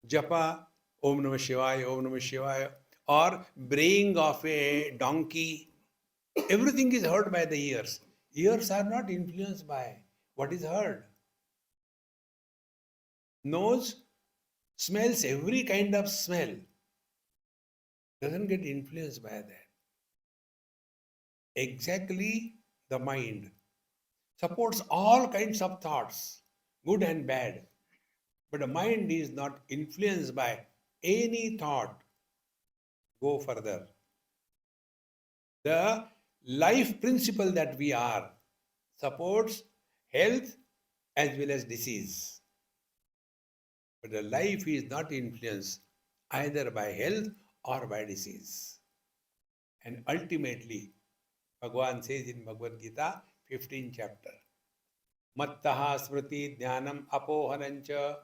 Japa, Om Namah Shivaya, Om Namah Shivaya, or braying of a donkey. Everything is heard by the ears. Ears are not influenced by what is heard. Nose smells every kind of smell. Doesn't get influenced by that. Exactly the mind, supports all kinds of thoughts, good and bad. But the mind is not influenced by any thought. Go further. The life principle that we are supports health as well as disease. But the life is not influenced either by health or by disease. And ultimately, Bhagavan says in Bhagavad Gita, 15th chapter, Mattaha smriti jnanam apohanancha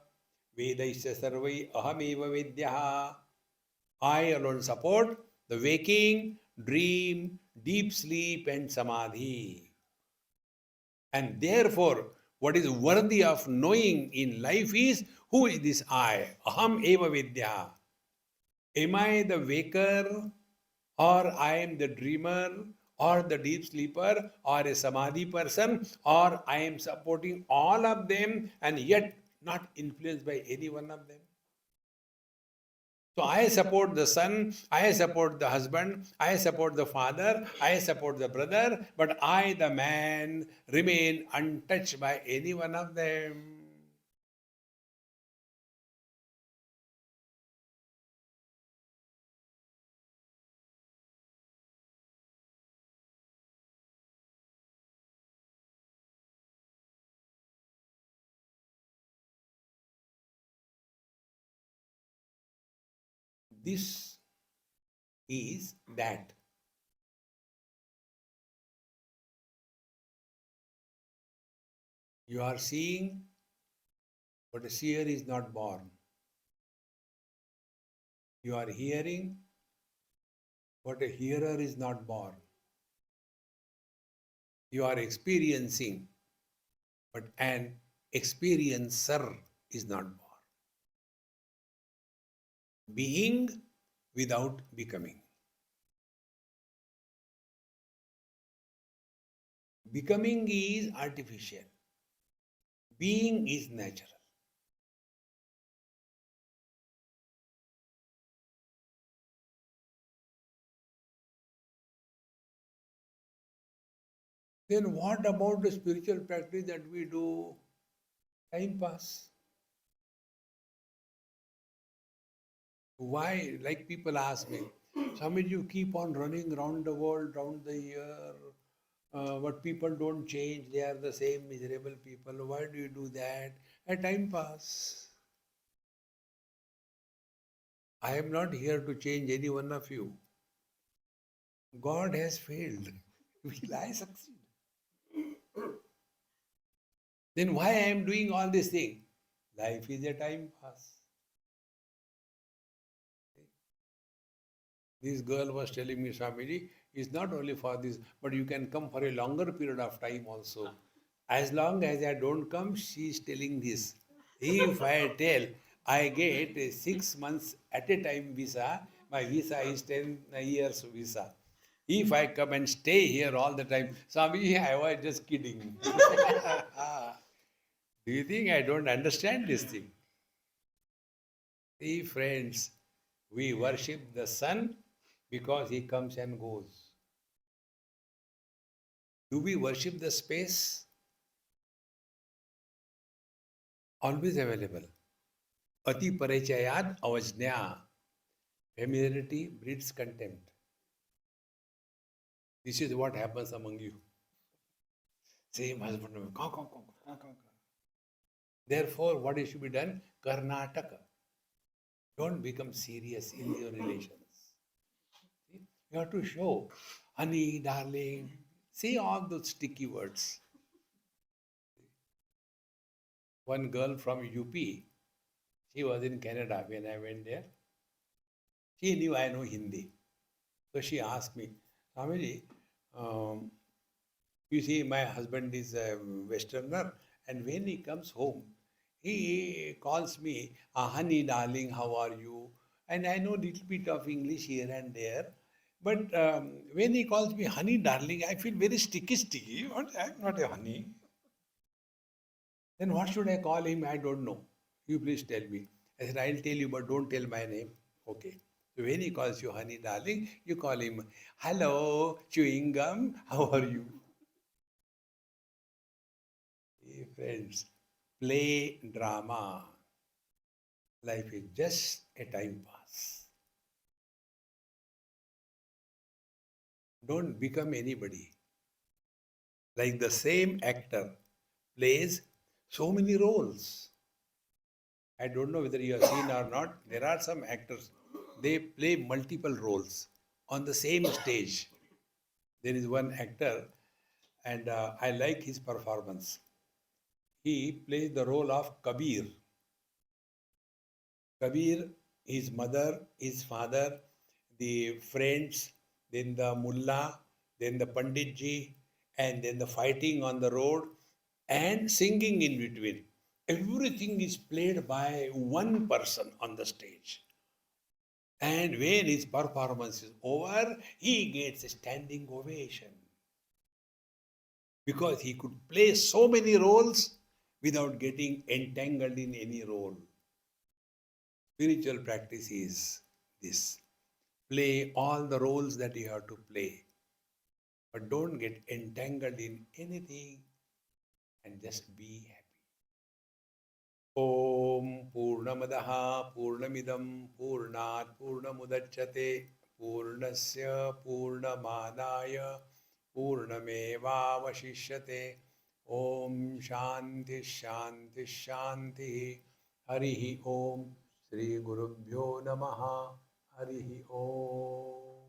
vedaisya sarvai ahameva vidyaha. I alone support the waking, dream, deep sleep and samadhi. And therefore, what is worthy of knowing in life is, who is this I? Aham eva vidya. Am I the waker, or I am the dreamer, or the deep sleeper, or a samadhi person, or I am supporting all of them and yet not influenced by any one of them? So I support the son, I support the husband, I support the father, I support the brother, but I, the man, remain untouched by any one of them. This is that. You are seeing, but a seer is not born. You are hearing, but a hearer is not born. You are experiencing, but an experiencer is not born. Being without becoming. Becoming is artificial. Being is natural. Then what about the spiritual practice that we do? Time pass. Why? Like people ask me, Swami, you keep on running around the world, round the year, but people don't change. They are the same miserable people. Why do you do that? A time pass. I am not here to change any one of you. God has failed. Will I succeed? Then why I am doing all this thing? Life is a time pass. This girl was telling me, Swamiji, it's not only for this, but you can come for a longer period of time also. As long as I don't come, she is telling this. If I tell I get a 6 months at a time visa, my visa is 10 years visa. If I come and stay here all the time, Swamiji, I was just kidding. Do you think I don't understand this thing? See, friends, we worship the sun because he comes and goes. Do we worship the space? Always available. Ati parichayad avajna. Familiarity breeds contempt. This is what happens among you. Same husband. Therefore, what is should be done? Karnataka. Don't become serious in your relations. You have to show, honey, darling. Say all those sticky words. One girl from UP, she was in Canada when I went there. She knew I know Hindi. So she asked me, Swamiji, you see, my husband is a Westerner, and when he comes home, he calls me, honey, darling, how are you? And I know little bit of English here and there. But when he calls me honey, darling, I feel very sticky. I'm not a honey. Then what should I call him? I don't know. You please tell me. I said, I'll tell you, but don't tell my name. Okay. So when he calls you honey, darling, you call him, hello, chewing gum, how are you? Friends, play drama. Life is just a time pass. Don't become anybody. Like the same actor plays so many roles. I don't know whether you have seen or not. There are some actors, they play multiple roles on the same stage. There is one actor, and I like his performance. He plays the role of Kabir. Kabir, his mother, his father, the friends, then the mullah, then the panditji, and then the fighting on the road, and singing in between. Everything is played by one person on the stage. And when his performance is over, he gets a standing ovation because he could play so many roles without getting entangled in any role. Spiritual practice is this: play all the roles that you have to play, but don't get entangled in anything and just be happy. Om Purnamadaha Purnamidam Purnat Purnamudachyate Purnasya Purnamadaya Purnamevavashishyate. Om Shanti Shanti Shanti. Harihi Om. Shri Gurubhyo Namaha. Harihi Om.